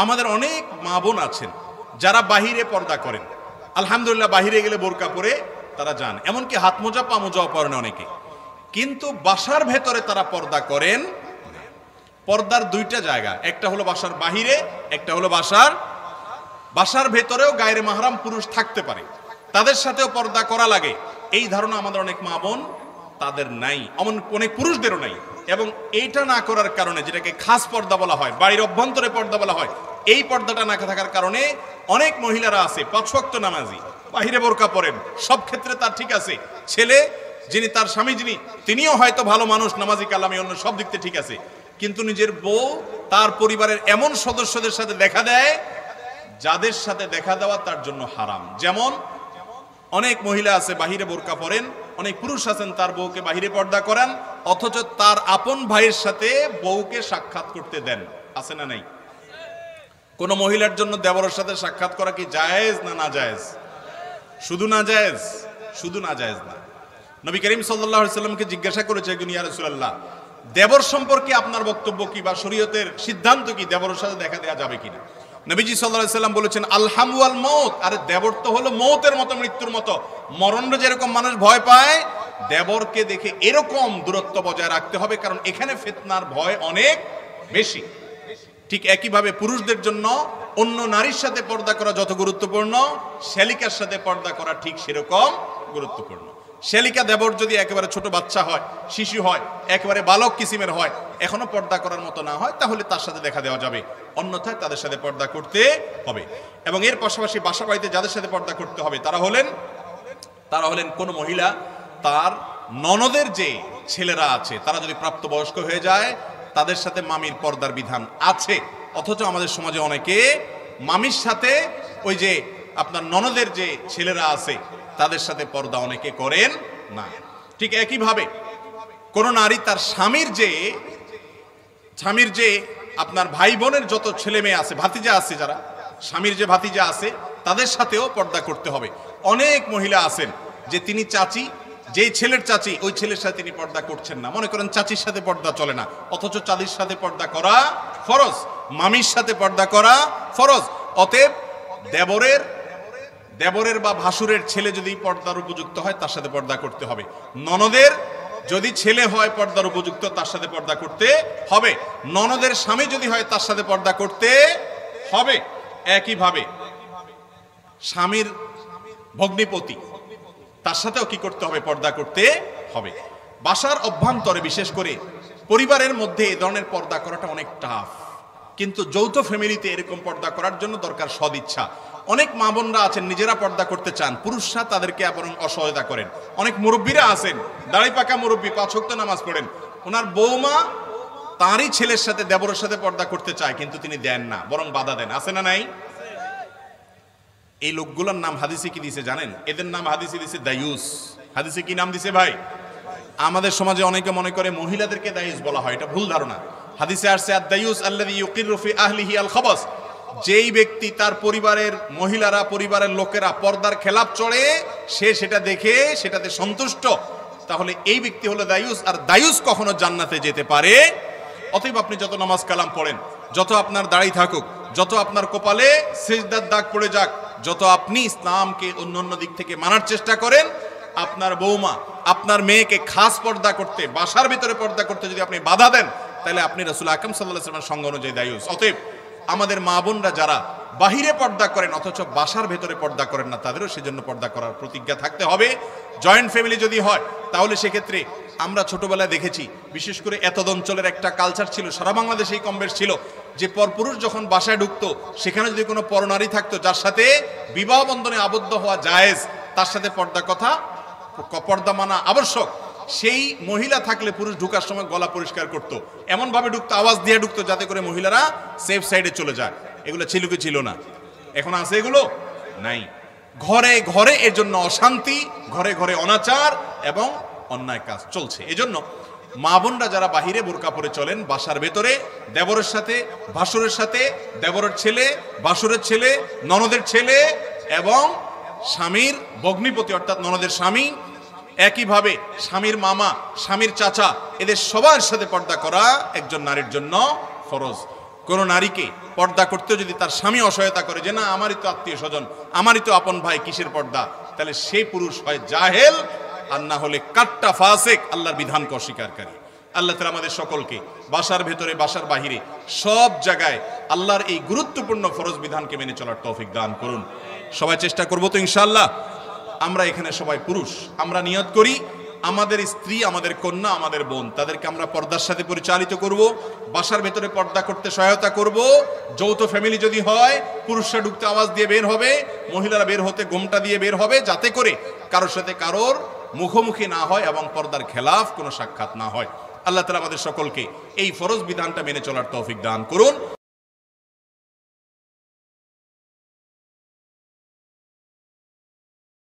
আমাদের অনেক মা বোন আছেন যারা বাহিরে পর্দা করেন, আলহামদুলিল্লাহ বাহিরে গেলে বোরকা পরে তারা যান, এমনকি হাত মোজা পা মোজাও পরেন অনেকে, কিন্তু বাসার ভেতরে তারা পর্দা করেন। পর্দার দুইটা জায়গা, একটা হলো বাসার বাহিরে, একটা হলো বাসার ভেতরেও গায়রে মাহরাম পুরুষ থাকতে পারে, তাদের সাথেও পর্দা করা লাগে। এই ধারণা আমাদের অনেক মা বোন তাদের নাই, অনেক পুরুষদেরও নাই। এবং এইটা না করার কারণে, যেটাকে খাস পর্দা বলা হয়, বাড়ির অভ্যন্তরে পর্দা বলা হয়, এই পর্দাটা না থাকার কারণে অনেক মহিলারা আছে 5 ওয়াক্ত নামাজি, বাহিরে বোরকা পরেন, সব ক্ষেত্রে তার ঠিক আছে, ছেলে যিনি তার স্বামী যিনি তিনিও হয়তো ভালো মানুষ, নামাজি কালামি অন্য সব দিক থেকে ঠিক আছে, কিন্তু নিজের বউ তার পরিবারের এমন সদস্যদের সাথে দেখা দেয় যাদের সাথে দেখা দেওয়া তার জন্য হারাম। যেমন অনেক মহিলা আছে বাহিরে বোরকা পরেন, অনেক পুরুষ আছেন তার বউকে বাহিরে পর্দা করান, অথচ তার আপন ভাইয়ের সাথে বউকে সাক্ষাৎ করতে দেন, আছে না নাই? কোন মহিলার জন্য দেবরের সাথে সাক্ষাৎ করা কি জায়েজ না না জায়েজ? শুধু না জায়েজ, শুধু না জায়েজ না। নবী করিম সাল্লাল্লাহু আলাইহি সাল্লামকে জিজ্ঞাসা করেছে একজন, ইয়া রাসূলুল্লাহ, দেবর সম্পর্কে আপনার বক্তব্য কি বা শরীয়তের সিদ্ধান্ত কি, দেবরের সাথে দেখা দেওয়া যাবে কিনা? নবীজি সাল্লাল্লাহু আলাইহি সাল্লাম বলেছেন, আলহামু ওয়াল মাউত, আরে দেবর তো হলো মৌতের মতো, মৃত্যুর মতো। মরণে যেরকম মানুষ ভয় পায়, দেবরকে দেখে এরকম দূরত্ব বজায় রাখতে হবে, কারণ এখানে ফিতনার ভয় অনেক বেশি। ঠিক একইভাবে পুরুষদের জন্য অন্য নারীর সাথে পর্দা করা যত গুরুত্বপূর্ণ, শ্যালিকার সাথে পর্দা করা ঠিক সেরকম গুরুত্বপূর্ণ। শ্যালিকা দেবর যদি একেবারে ছোট বাচ্চা হয়, শিশু হয়, একেবারে বালক কিসিমের হয়, এখনো পর্দা করার মতো না হয়, তাহলে তার সাথে দেখা দেওয়া যাবে, অন্যথায় তাদের সাথে পর্দা করতে হবে। এবং এর পাশাপাশি বাসা বাড়িতে যাদের সাথে পর্দা করতে হবে তারা হলেন কোন মহিলা তার ননদের যে ছেলেরা আছে তারা যদি প্রাপ্তবয়স্ক হয়ে যায়, তাদের সাথে মামির পর্দার বিধান আছে। অথচ আমাদের সমাজে অনেকে মামির সাথে ওই যে আপনার ননদের যে ছেলেরা আছে তাদের সাথে পর্দা অনেকে করেন না। ঠিক একইভাবে কোন নারী তার স্বামীর যে আপনার ভাই বোনের যত ছেলে মেয়ে আছে, ভাতিজা আছে, যারা স্বামীর যে ভাতিজা আছে তাদের সাথেও পর্দা করতে হবে। অনেক মহিলা আছেন যে তিনি চাচি, যেই ছেলের চাচি ওই ছেলের সাথে তিনি পর্দা করছেন না, মনে করেন চাচির সাথে পর্দা চলে না, অথচ চাচির সাথে পর্দা করা ফরজ, মামির সাথে পর্দা করা ফরজ। অতএব দেবরের বা ভাসুরের ছেলে যদি পর্দার উপযুক্ত হয় তার সাথে পর্দা করতে হবে। ননদের যদি ছেলে হয় পর্দার উপযুক্ত, তার সাথে পর্দা করতে হবে। ননদের স্বামী যদি হয় তার সাথে পর্দা করতে হবে। একইভাবে স্বামীর ভগ্নিপতি, তার সাথেও কি করতে হবে? পর্দা করতে হবে। বাসার অভ্যন্তরে বিশেষ করে পরিবারের মধ্যে এ ধরনের পর্দা করাটা অনেক টাফ, কিন্তু যৌথ ফ্যামিলিতে এরকম পর্দা করার জন্য দরকার সদিচ্ছা। অনেক মা বোনরা আছেন নিজেরা পর্দা করতে চান, পুরুষরা তাদেরকে বরং অসহায়তা করেন। অনেক মুরব্বীরা আছেন, দাড়ি পাকা মুরব্বী, 5 ওয়াক্ত নামাজ পড়েন, ওনার বৌমা তারই ছেলের সাথে দেবরের সাথে পর্দা করতে চায়, কিন্তু তিনি দেন না, বরং বাধা দেন, আছে না নাই? এই লোকগুলোর নাম হাদিসে কি দিছে জানেন? এদের নাম হাদিসে দিছে দায়ুস। হাদিসে কি নাম দিছে ভাই? আমাদের সমাজে অনেকে মনে করে মহিলাদেরকে দায়ুস বলা হয়, এটা ভুল ধারণা। হাদিসে আসছে আদ-দায়ুস আল্লাযী ইউকিরু ফি আহলিহি আল-খাবাস, যেই ব্যক্তি তার পরিবারের মহিলারা, পরিবারের লোকেরা পর্দার খেলাপ চড়ে, সে সেটা দেখে সেটাতে সন্তুষ্ট, তাহলে এই ব্যক্তি হলো দায়ুস। আর দায়ুস কখনো জান্নাতে যেতে পারে? অতএব আপনি যত নামাজ কালাম পড়েন, যত আপনার দাড়ি থাকুক, যত আপনার কপালে সিজদার দাগ পড়ে যাক, যত আপনি ইসলামকে অন্যান্য দিক থেকে মানার চেষ্টা করেন, আপনার বৌমা আপনার মেয়েকে খাস পর্দা করতে, বাসার ভিতরে পর্দা করতে যদি আপনি বাধা দেন, তাহলে আপনি রাসূল আকরাম সাল্লাল্লাহু আলাইহি ওয়াসাল্লামের সঙ্গ অনুযায়ী দায়ুস। অতএব আমাদের মা বোনরা যারা বাহিরে পর্দা করেন অথচ বাসার ভেতরে পর্দা করেন না, তাদেরও সেজন্য পর্দা করার প্রতিজ্ঞা থাকতে হবে। জয়েন্ট ফ্যামিলি যদি হয় তাহলে সেক্ষেত্রে আমরা ছোটবেলায় দেখেছি, বিশেষ করে এতদ অঞ্চলের একটা কালচার ছিল, সারা বাংলাদেশেই কম বেশ ছিল, যে পরপুরুষ যখন বাসায় ঢুকতো সেখানে যদি কোনো পরনারী থাকতো যার সাথে বিবাহ বন্ধনে আবদ্ধ হওয়া জায়েজ, তার সাথে পর্দা মানা আবশ্যক। সেই মহিলা থাকলে পুরুষ ঢুকার সময় গলা পরিষ্কার করতো, এমন ভাবে ঢুকতো, আওয়াজ দিয়ে ঢুকতো যাতে করে মহিলারা সেফ সাইডে চলে যায়। এগুলো ছিল কি ছিল না? এখন আছে এগুলো? নাই। ঘরে ঘরে এর জন্য অশান্তি, ঘরে ঘরে অনাচার এবং অন্যায় কাজ চলছে। এজন্য মা বোনরা যারা বাহিরে বোরকা পরে চলেন, বাসার ভেতরে দেবরের সাথে, ভাসুরের সাথে, দেবরের ছেলে, ভাসুরের ছেলে, ননদের ছেলে এবং স্বামীর ভগ্নিপতি অর্থাৎ ননদের স্বামী, একইভাবে স্বামীর মামা, স্বামীর চাচা, এদের সবার সাথে পর্দা করা একজন নারীর জন্য ফরজ। কোনো নারীকে পর্দা করতে যদি তার স্বামী অসহায়তা করে যে না আমারই তো আত্মীয় স্বজন, আমারই তো আপন ভাই, কিসের পর্দা, তাহলে সেই পুরুষ হয় জাহেল আর না হলে কাট্টা ফাসিক, আল্লাহর বিধানকে অস্বীকারী। আল্লাহ তাআলা আমাদের সকলকে বাসার ভেতরে বাসার বাহিরে সব জায়গায় আল্লাহর এই গুরুত্বপূর্ণ ফরজ বিধানকে মেনে চলার তৌফিক দান করুন। সবাই চেষ্টা করবো তো ইনশাআল্লাহ। আমরা এখানে সবাই পুরুষ, আমরা নিয়ত করি আমাদের স্ত্রী, আমাদের কন্যা, আমাদের বোন, তাদেরকে আমরা পর্দার সাথে পরিচালিত করব, বাসার ভেতরে পর্দা করতে সহায়তা করব। যৌথ ফ্যামিলি যদি হয় পুরুষরা ঢুকতে আওয়াজ দিয়ে বের হবে, মহিলারা বের হতে ঘোমটা দিয়ে বের হবে, যাতে করে কারোর সাথে কারোর মুখোমুখি না হয় এবং পর্দার খেলাফ কোনো সাক্ষাৎ না হয়। আল্লাহ তাআলা আমাদের সকলকে এই ফরজ বিধানটা মেনে চলার তৌফিক দান করুন।